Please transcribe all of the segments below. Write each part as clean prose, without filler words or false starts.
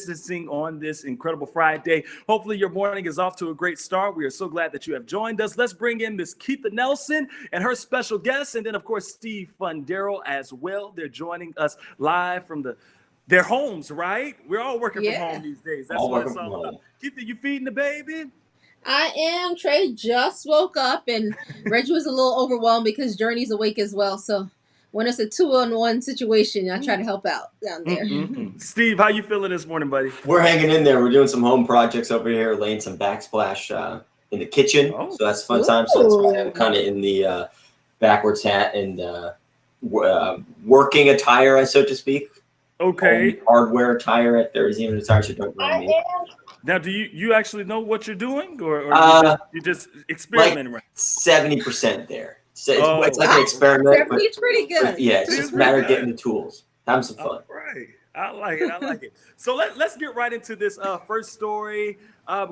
distancing on this incredible Friday. Hopefully your morning is off to a great start. We are so glad that you have joined us. Let's bring in Miss Keitha Nelson and her special guest, and then of course Steve Fundero as well. They're joining us live from their homes, right? We're all working from home these days. That's what it's all about. Keitha, you feeding the baby? I am. Trey just woke up, and Reggie was a little overwhelmed because Journey's awake as well. So when it's a 2-on-1 situation, I try to help out down there. Steve, how you feeling this morning, buddy? We're hanging in there. We're doing some home projects over here, laying some backsplash in the kitchen. So that's fun time. So that's why I'm kind of in the backwards hat and working attire, so to speak. Okay. Hardware attire if there is even a attire, so don't mind me. Now, do you actually know what you're doing, or you just experimenting? Like 70% there. So it's like an experiment. 70's pretty good. But yeah, it's just a matter of getting the tools, having some fun. All right. I like it. I like it. So let's get right into this first story.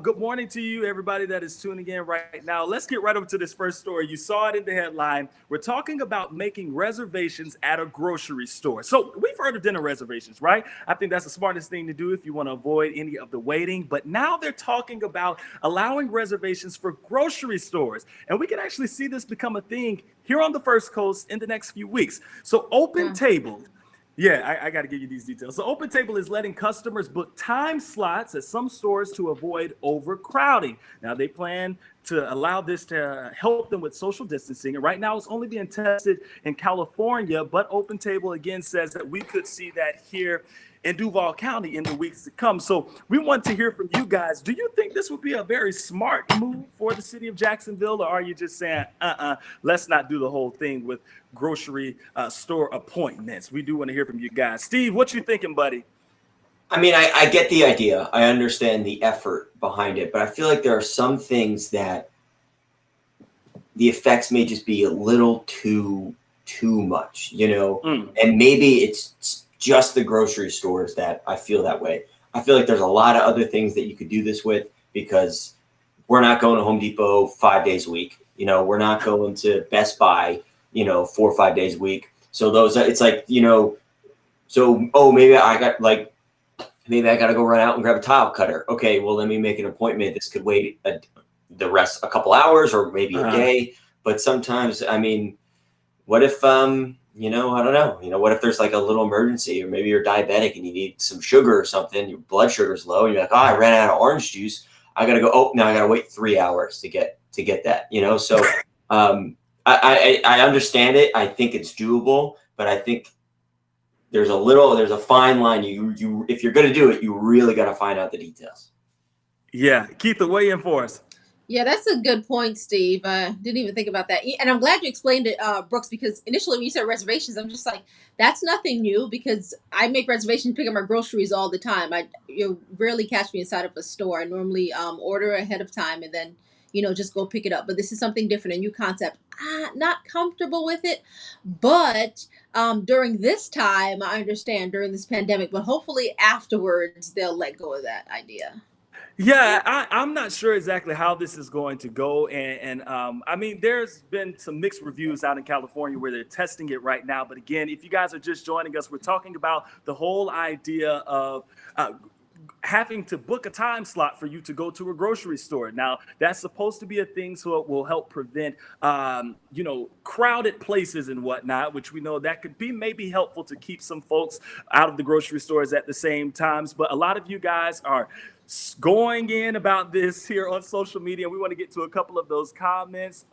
Good morning to you, everybody that is tuning in right now. Let's get right over to this first story. You saw it in the headline. We're talking about making reservations at a grocery store. So we've heard of dinner reservations, right? I think that's the smartest thing to do if you want to avoid any of the waiting. But now they're talking about allowing reservations for grocery stores. And we can actually see this become a thing here on the First Coast in the next few weeks. So Opentable. Yeah, I got to give you these details. So Opentable is letting customers book time slots at some stores to avoid overcrowding. Now, they plan to allow this to help them with social distancing. And right now, it's only being tested in California. But Opentable, again, says that we could see that here in Duval County in the weeks to come. So we want to hear from you guys. Do you think this would be a very smart move for the city of Jacksonville? Or are you just saying, let's not do the whole thing with grocery store appointments? We do want to hear from you guys. Steve, what you thinking, buddy? I mean, I get the idea. I understand the effort behind it. But I feel like there are some things that the effects may just be a little too much, you know? And maybe it's just the grocery stores that I feel that way. I feel like there's a lot of other things that you could do this with, because we're not going to Home Depot 5 days a week. You know, we're not going to Best Buy, 4 or 5 days a week. So it's like, maybe I got to go run out and grab a tile cutter. Okay, well, let me make an appointment. This could wait a couple hours or maybe a day. But sometimes, I mean, what if, I don't know. What if there's like a little emergency, or maybe you're diabetic and you need some sugar or something, your blood sugar's low, and you're like, I ran out of orange juice. I got to go. Oh, now I got to wait 3 hours to get that, So I understand it. I think it's doable, but I think there's a fine line. You if you're going to do it, you really got to find out the details. Yeah. Keitha, weigh in for us. Yeah, that's a good point, Steve. Didn't even think about that. And I'm glad you explained it, Brooks, because initially when you said reservations, I'm just like, that's nothing new, because I make reservations, pick up my groceries all the time. You rarely catch me inside of a store. I normally order ahead of time and then, just go pick it up. But this is something different, a new concept. Not comfortable with it. But during this time, I understand, during this pandemic, but hopefully afterwards, they'll let go of that idea. Yeah, I'm not sure exactly how this is going to go. And I mean, there's been some mixed reviews out in California where they're testing it right now. But again, if you guys are just joining us, we're talking about the whole idea of having to book a time slot for you to go to a grocery store. Now, that's supposed to be a thing so it will help prevent, crowded places and whatnot, which we know that could be maybe helpful to keep some folks out of the grocery stores at the same times. But a lot of you guys are going in about this here on social media. We want to get to a couple of those comments.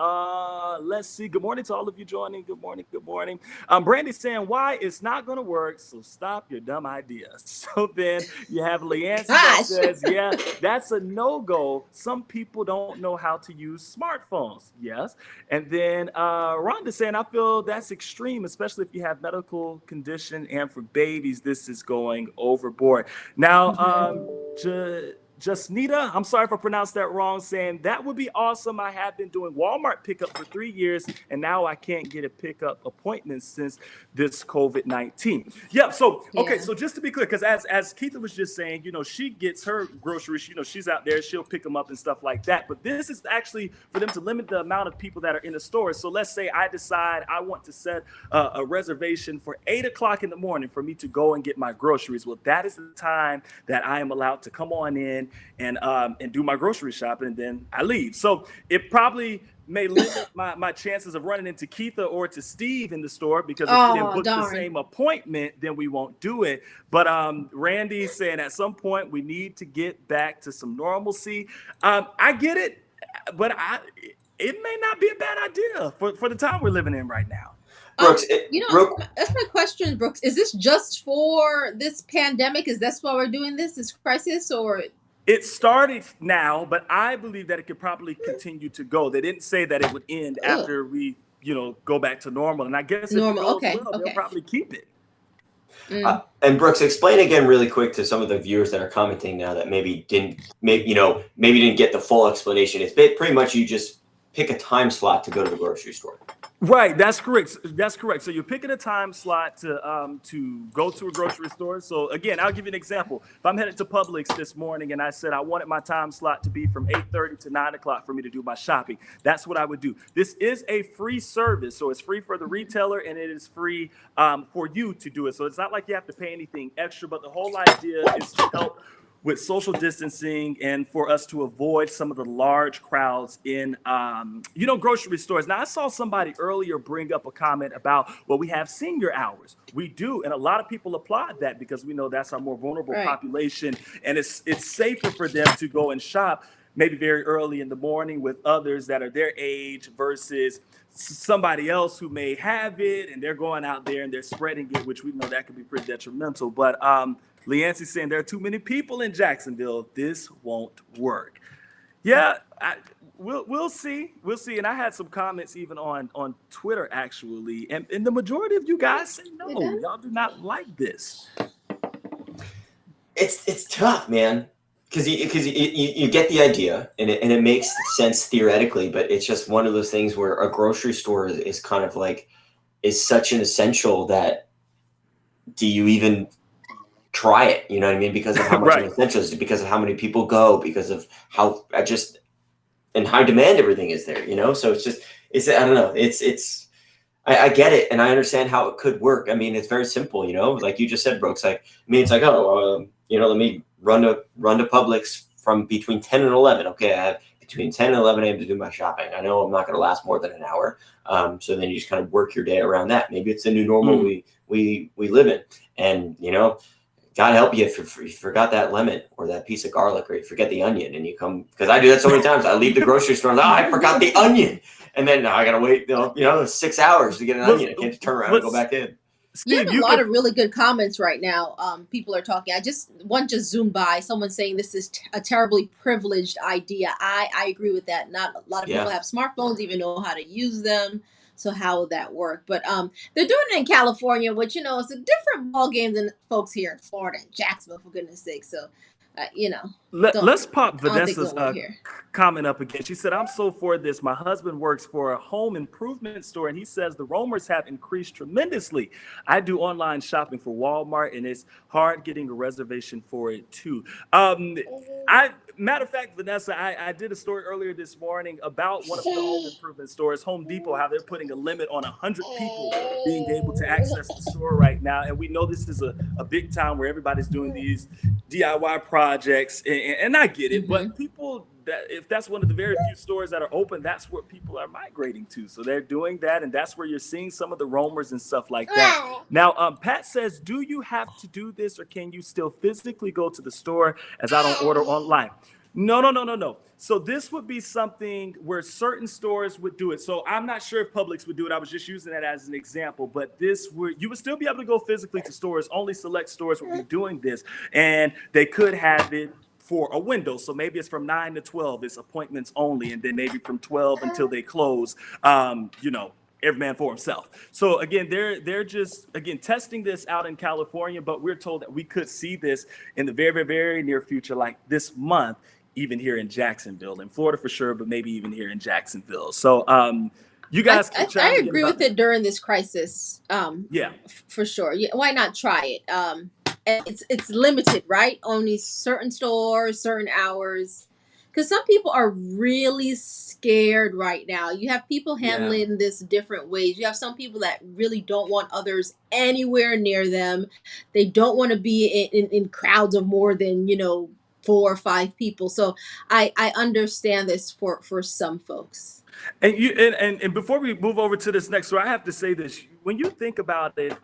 Let's see. Good morning to all of you joining. Good morning. Good morning. Brandy's saying why it's not going to work, so stop your dumb ideas. So then you have Leanne that says, yeah, that's a no-go. Some people don't know how to use smartphones. Yes. And then Rhonda saying, I feel that's extreme, especially if you have medical condition, and for babies, this is going overboard. Now, Nita, I'm sorry if I pronounced that wrong, saying that would be awesome. I have been doing Walmart pickup for 3 years, and now I can't get a pickup appointment since this COVID-19. Yeah. So okay. Yeah. So just to be clear, because as Keitha was just saying, she gets her groceries. She's out there. She'll pick them up and stuff like that. But this is actually for them to limit the amount of people that are in the store. So let's say I decide I want to set a reservation for 8 o'clock in the morning for me to go and get my groceries. Well, that is the time that I am allowed to come on in and do my grocery shopping, and then I leave. So it probably may limit my chances of running into Keitha or to Steve in the store, because if we didn't book the same appointment, then we won't do it. But Randy's saying at some point we need to get back to some normalcy. I get it, but it may not be a bad idea for the time we're living in right now. Brooks, that's my question, Brooks. Is this just for this pandemic? Is that why we're doing this crisis, or? It started now, but I believe that it could probably continue to go. They didn't say that it would end after we, go back to normal. And I guess if it goes well, they'll probably keep it. And Brooks, explain again really quick to some of the viewers that are commenting now that maybe didn't get the full explanation. It's pretty much you just pick a time slot to go to the grocery store. Right, that's correct. That's correct. So you're picking a time slot to go to a grocery store. So again, I'll give you an example. If I'm headed to Publix this morning and I said I wanted my time slot to be from 8:30 to 9 o'clock for me to do my shopping, that's what I would do. This is a free service, so it's free for the retailer and it is free for you to do it. So it's not like you have to pay anything extra, but the whole idea is to help with social distancing and for us to avoid some of the large crowds in, grocery stores. Now, I saw somebody earlier bring up a comment about, well, we have senior hours. We do. And a lot of people applaud that because we know that's our more vulnerable population. And it's safer for them to go and shop maybe very early in the morning with others that are their age versus somebody else who may have it and they're going out there and they're spreading it, which we know that could be pretty detrimental. But Leancey's saying there are too many people in Jacksonville. This won't work. Yeah, we'll see. We'll see. And I had some comments even on Twitter, actually. And the majority of you guys say no. Y'all do not like this. It's tough, man. Because you get the idea and it makes sense theoretically, but it's just one of those things where a grocery store is kind of like is such an essential that do you even try it? You know what I mean? Because of how much essential it is, because of how many people go, because of how and high demand everything is there. So it's I don't know. I get it and I understand how it could work. I mean, it's very simple. Like you just said, Brooks. Like it's like let me run to Publix from between 10 and 11. Okay, I have between 10 and 11 a.m. to do my shopping. I know I'm not going to last more than an hour. So then you just kind of work your day around that. Maybe it's the new normal we live in. And, God help you if you forgot that lemon or that piece of garlic or you forget the onion and you come, because I do that so many times. I leave the grocery store and I forgot the onion. And then now I got to wait, 6 hours to get an onion. I can't just turn around and go back in. You have a lot of really good comments right now. People are talking. One just zoomed by. Someone saying this is a terribly privileged idea. I agree with that. Not a lot of people have smartphones, even know how to use them. So how will that work? But they're doing it in California, which it's a different ball game than folks here in Florida and Jacksonville, for goodness sake. So let's pop Vanessa's comment up again. She said, I'm so for this. My husband works for a home improvement store and he says the roamers have increased tremendously. I do online shopping for Walmart and it's hard getting a reservation for it too. Matter of fact, Vanessa, I did a story earlier this morning about one of the home improvement stores, Home Depot, how they're putting a limit on 100 people being able to access the store right now. And we know this is a big time where everybody's doing these DIY projects. And I get it, but people, if that's one of the very few stores that are open, that's where people are migrating to. So they're doing that. And that's where you're seeing some of the roamers and stuff like that. Now, Pat says, do you have to do this or can you still physically go to the store as I don't order online? No. So this would be something where certain stores would do it. So I'm not sure if Publix would do it. I was just using that as an example, but you would still be able to go physically to stores. Only select stores would be doing this. And they could have it for a window. So maybe it's from 9 to 12. It's appointments only. And then maybe from 12 until they close, every man for himself. So again, they're just again testing this out in California, but we're told that we could see this in the very, very, very near future, like this month, even here in Jacksonville, in Florida for sure, but maybe even here in Jacksonville. So you guys can chime I again agree about with it during this crisis. yeah. For sure. Yeah, why not try it? And it's limited, right? Only certain stores, certain hours. Because some people are really scared right now. You have people Yeah. handling this different ways. You have some people that really don't want others anywhere near them. They don't want to be in crowds of more than 4 or 5 people. So I understand this for some folks. And you and before we move over to this next story, I have to say this. When you think about it,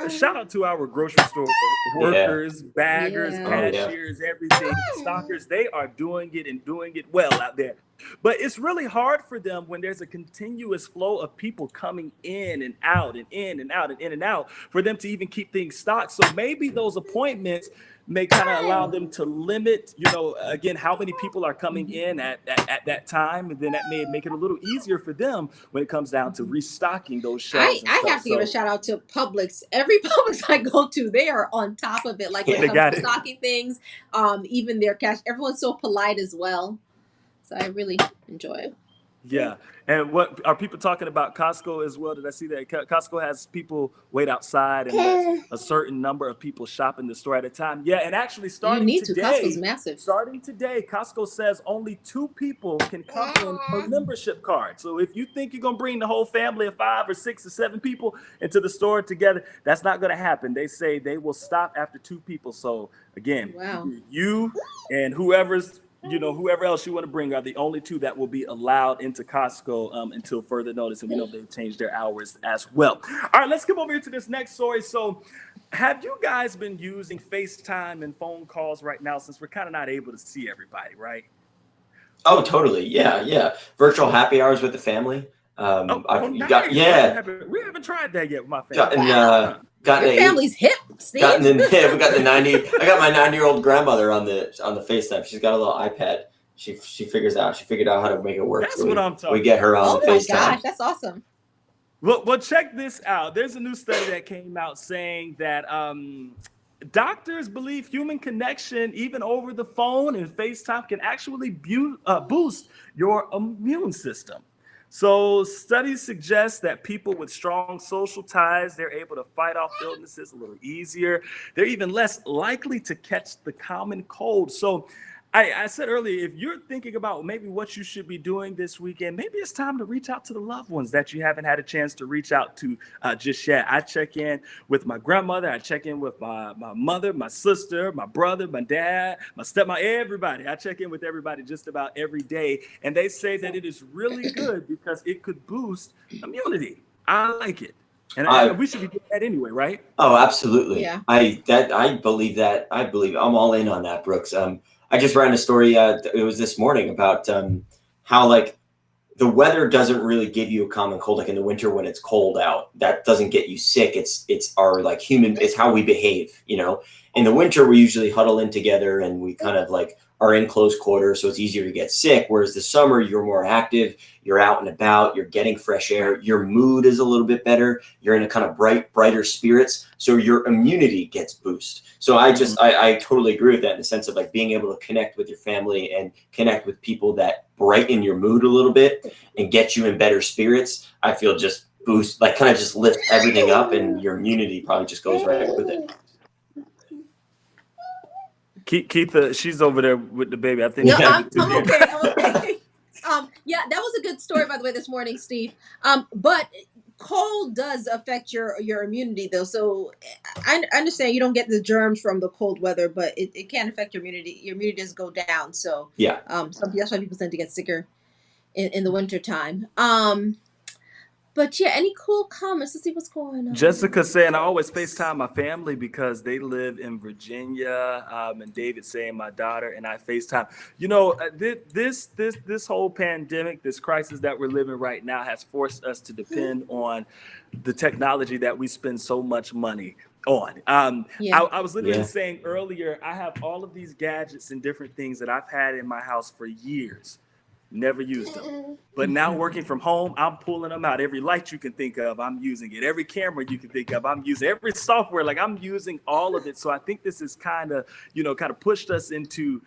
shout out to our grocery store Yeah. workers, baggers, Yeah. Oh yeah. cashiers, everything, stockers. They are doing it and doing it well out there. But it's really hard for them when there's a continuous flow of people coming in and out and in and out and in and out for them to even keep things stocked. So maybe those appointments may kind of allow them to limit, again, how many people are coming in at that time. And then that may make it a little easier for them when it comes down to restocking those I shelves and I stuff. have to give a So shout out to Publix. Every Publix I go to, they are on top of it. Like when it they Yeah. comes got to it. stocking things, even their cash. Everyone's so polite as well. So I really enjoy it. Yeah. And what are people talking about Costco as well? Did I see that Costco has people wait outside and lets a certain number of people shop in the store at a time? Yeah. And actually, You need to. Costco's massive. starting today, Costco says only 2 people can come in per membership card. So if you think you're going to bring the whole family of 5 or 6 or 7 people into the store together, that's not going to happen. They say they will stop after 2 people. So again, Wow. you and whoever else you want to bring are the only 2 that will be allowed into Costco until further notice. And we know they've changed their hours as well. All right, let's come over here to this next story. So have you guys been using FaceTime and phone calls right now since we're kind of not able to see everybody, right? Oh, totally. Yeah, yeah. Virtual happy hours with the family. Oh, You got nice. yeah, We haven't tried that yet with my family. gotten Wow. gotten Your a family's hip, Steve. gotten in yeah, we got the 90. I got my 90-year-old grandmother on the FaceTime. She's got a little iPad. She figured out how to make it work. That's So what I'm we talking get her on Oh my FaceTime. gosh, that's awesome. Well, check this out. There's a new study that came out saying that doctors believe human connection, even over the phone and FaceTime, can actually boost your immune system. So studies suggest that people with strong social ties, they're able to fight off illnesses a little easier. They're even less likely to catch the common cold. So I said earlier, if you're thinking about maybe what you should be doing this weekend, maybe it's time to reach out to the loved ones that you haven't had a chance to reach out to just yet. I check in with my grandmother. I check in with my mother, my sister, my brother, my dad, my stepmom, everybody. I check in with everybody just about every day. And they say that it is really good because it could boost immunity. I like it. And we should be doing that anyway, right? Oh, absolutely. Yeah. I believe that. I believe I'm all in on that, Brooks. I just ran a story. It was this morning about how like the weather doesn't really give you a common cold. Like in the winter when it's cold out, that doesn't get you sick. It's our like human. It's how we behave. In the winter we usually huddle in together and we kind of like are in close quarters, so it's easier to get sick. Whereas the summer, you're more active, you're out and about, you're getting fresh air, your mood is a little bit better, you're in a kind of brighter spirits, so your immunity gets boosted. So I totally agree with that in the sense of like being able to connect with your family and connect with people that brighten your mood a little bit and get you in better spirits. I feel just boost, like kind of just lift everything up, and your immunity probably just goes right with it. Keitha, she's over there with the baby. I think. No, Yeah. I'm okay. I'm okay. Yeah, that was a good story, by the way, this morning, Steve. But cold does affect your immunity, though. So I understand you don't get the germs from the cold weather, but it can affect your immunity. Your immunity does go down. So Yeah. that's why people tend to get sicker in the winter time. But yeah, any cool comments? Let's see what's going on. Jessica saying I always FaceTime my family because they live in Virginia, and David saying my daughter and I FaceTime. This whole pandemic, this crisis that we're living right now, has forced us to depend on the technology that we spend so much money on. Yeah. I was literally Yeah. saying earlier, I have all of these gadgets and different things that I've had in my house for years. never used them. But now working from home, I'm pulling them out. Every light you can think of, I'm using it. Every camera you can think of, I'm using every software. Like I'm using all of it. So I think this is kind of, kind of pushed us into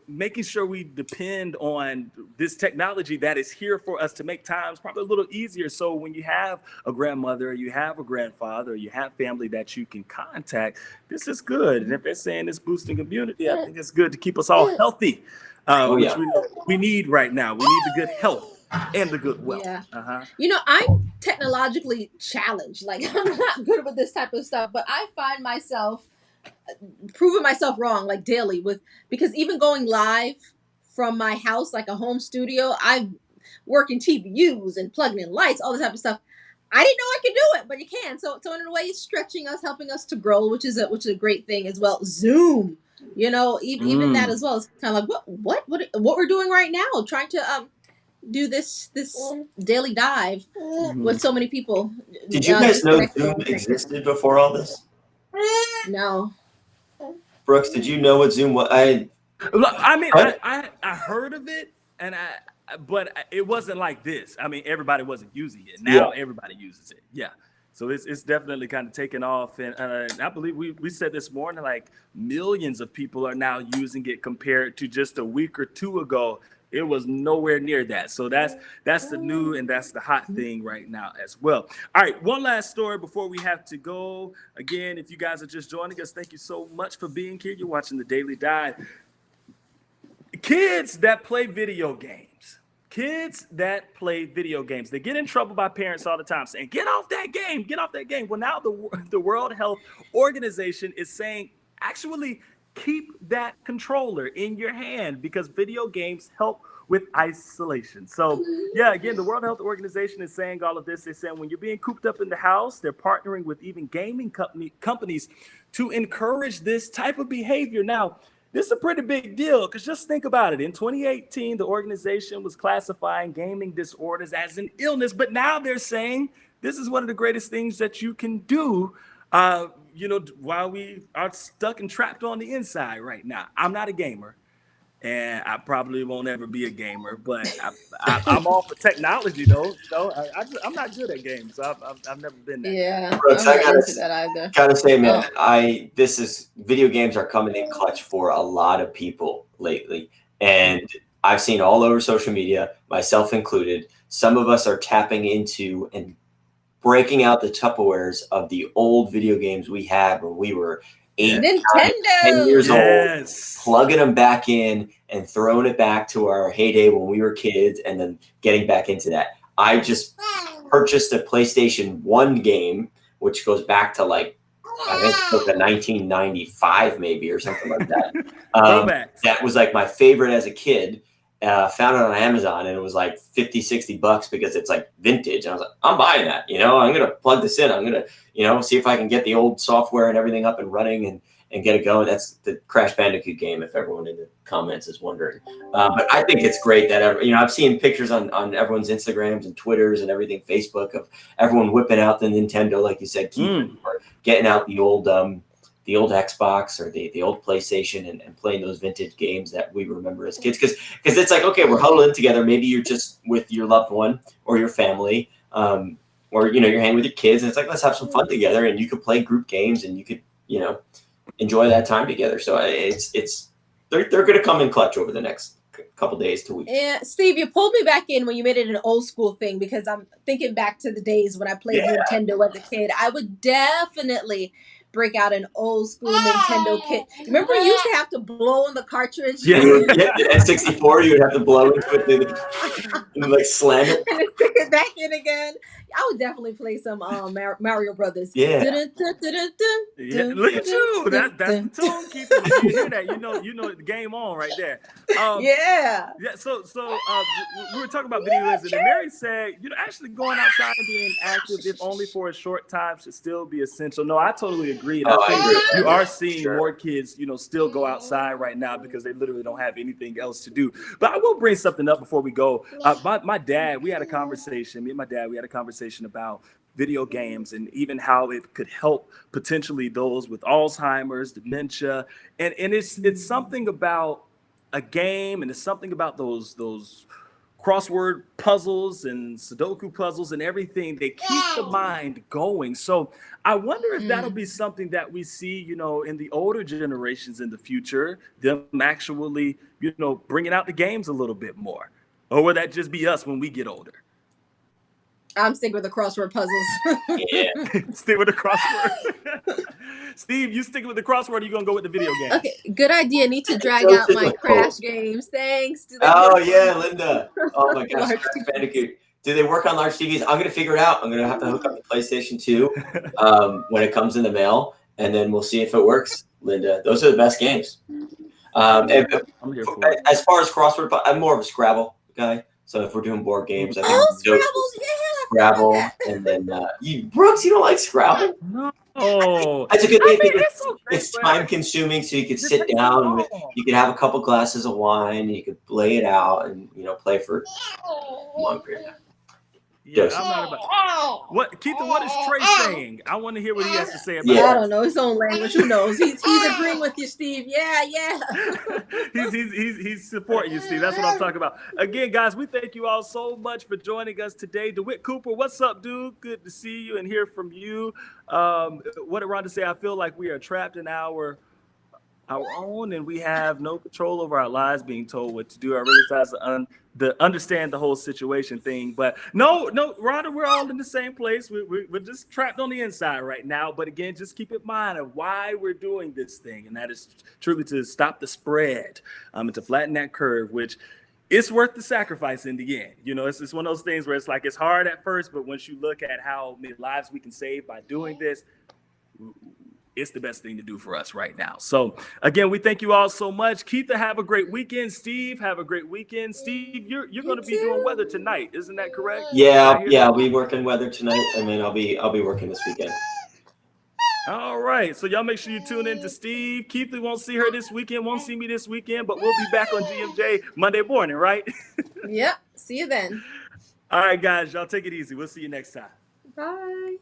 making sure we depend on this technology that is here for us to make times probably a little easier. So when you have a grandmother, or you have a grandfather, or you have family that you can contact, this is good. And if they're saying it's boosting immunity, I think it's good to keep us all healthy, which we need right now. We need the good health and the good wealth. Yeah. I'm technologically challenged. Like I'm not good with this type of stuff, but I find myself proving myself wrong like daily because even going live from my house, like a home studio, I work in TVUs and plugging in lights, all this type of stuff. I didn't know I could do it, but you can. So in a way, it's stretching us, helping us to grow, which is a great thing as well. Zoom, even that as well. It's kind of like what we're doing right now, trying to do this daily dive with so many people. Did you guys know Zoom existed before all this? No. Brooks, did you know what Zoom was? I mean, I heard of it, but it wasn't like this. I mean, everybody wasn't using it. Now everybody uses it. Yeah. So it's definitely kind of taken off. And I believe we said this morning, like millions of people are now using it compared to just a week or two ago. It was nowhere near that. So that's the new and that's the hot thing right now as well. All right, one last story before we have to go. Again, if you guys are just joining us, thank you so much for being here. You're watching the Daily Dive. Kids that play video games. They get in trouble by parents all the time saying, get off that game. Well, now the World Health Organization is saying, actually, keep that controller in your hand because video games help with isolation. So, again, the World Health Organization is saying all of this. They're saying when you're being cooped up in the house, they're partnering with even gaming companies to encourage this type of behavior. Now, this is a pretty big deal because just think about it. In 2018, the organization was classifying gaming disorders as an illness, but now they're saying this is one of the greatest things that you can do while we are stuck and trapped on the inside right now. I'm not a gamer, and I probably won't ever be a gamer, but I'm all for technology, though. I'm not good at games, so I've never been that. Yeah, Brooks, I'm not into that either. Gotta say, man, video games are coming in clutch for a lot of people lately, and I've seen all over social media, myself included. Some of us are tapping into and breaking out the Tupperwares of the old video games we had when we were 8, 9, 10 years old, plugging them back in and throwing it back to our heyday when we were kids and then getting back into that. I just purchased a PlayStation 1 game, which goes back to like, I think it was 1995 maybe or something like that. That was like my favorite as a kid. Found it on Amazon and it was like $50-$60 because it's like vintage. And I was like, I'm buying that, I'm going to plug this in. I'm going to, see if I can get the old software and everything up and running and get it going. That's the Crash Bandicoot game, if everyone in the comments is wondering. But I think it's great that, I've seen pictures on everyone's Instagrams and Twitters and everything, Facebook, of everyone whipping out the Nintendo, like you said, Keith, or getting out the old Xbox or the old PlayStation and playing those vintage games that we remember as kids. Because it's like, okay, we're huddling together. Maybe you're just with your loved one or your family, or, you're hanging with your kids. And it's like, let's have some fun together. And you could play group games and you could, enjoy that time together. So they're going to come in clutch over the next couple days to weeks. Yeah, Steve, you pulled me back in when you made it an old school thing because I'm thinking back to the days when I played Nintendo as a kid. I would definitely break out an old school Nintendo kit. Remember you used to have to blow on the cartridge? Yeah, the N64, you would have to blow into it and like slam it. And then stick it back in again. I would definitely play some Mario Brothers. Yeah. Look at you. That's the tune keeper. You hear that? You know the game on right there. Yeah. So we were talking about video games, and Mary said, actually going outside and being active, if only for a short time, should still be essential. No, I totally agree. And I think you are seeing more kids, still go outside right now because they literally don't have anything else to do. But I will bring something up before we go. My dad, we had a conversation. Me and my dad, we had a conversation about video games and even how it could help potentially those with Alzheimer's, dementia, and it's something about a game, and there's something about those crossword puzzles and Sudoku puzzles and everything. They keep the mind going. So I wonder if that'll be something that we see, in the older generations in the future, them actually, bringing out the games a little bit more. Or will that just be us when we get older? I'm sticking with the crossword puzzles. Yeah. Stick with the crossword. Steve, you sticking with the crossword, or you gonna go with the video game? Okay, good idea. Need to drag out my Crash games. Thanks. Oh yeah, Linda. Oh my gosh, Large Crash Bandicoot. Do they work on large TVs? I'm gonna figure it out. I'm gonna have to hook up the PlayStation 2 when it comes in the mail, and then we'll see if it works. Linda, those are the best games. I'm here for it. As far as crossword, I'm more of a Scrabble guy. So if we're doing board games, I think Scrabble, Scrabble, and then Brooks, you don't like Scrabble? No, that's a good thing. It's time consuming, so you could sit down you could have a couple glasses of wine, you could play it out, and play for a long period of time. Yeah, I'm not about what Keitha. What is Trey saying? I want to hear what he has to say about it. I don't know his own language. Who knows? He's agreeing with you, Steve. Yeah. he's supporting you, Steve. That's what I'm talking about. Again, guys, we thank you all so much for joining us today. DeWitt Cooper, what's up, dude? Good to see you and hear from you. What did Rhonda say? I feel like we are trapped in our own, and we have no control over our lives, being told what to do. I realize the understand the whole situation thing, but no, Rhonda, we're all in the same place. We're just trapped on the inside right now. But again, just keep in mind of why we're doing this thing, and that is truly to stop the spread, and to flatten that curve, which it's worth the sacrifice in the end. It's one of those things where it's like it's hard at first, but once you look at how many lives we can save by doing this, it's the best thing to do for us right now. So again, we thank you all so much. Keitha, have a great weekend. Steve, have a great weekend. Steve, you're going to be doing weather tonight, isn't that correct? Yeah, I'll be working weather tonight, and then I'll be working this weekend. All right, so y'all make sure you tune in to Steve. Keitha won't see her this weekend, won't see me this weekend, but we'll be back on GMJ Monday morning, right? Yep. See you then. All right, guys, y'all take it easy. We'll see you next time. Bye.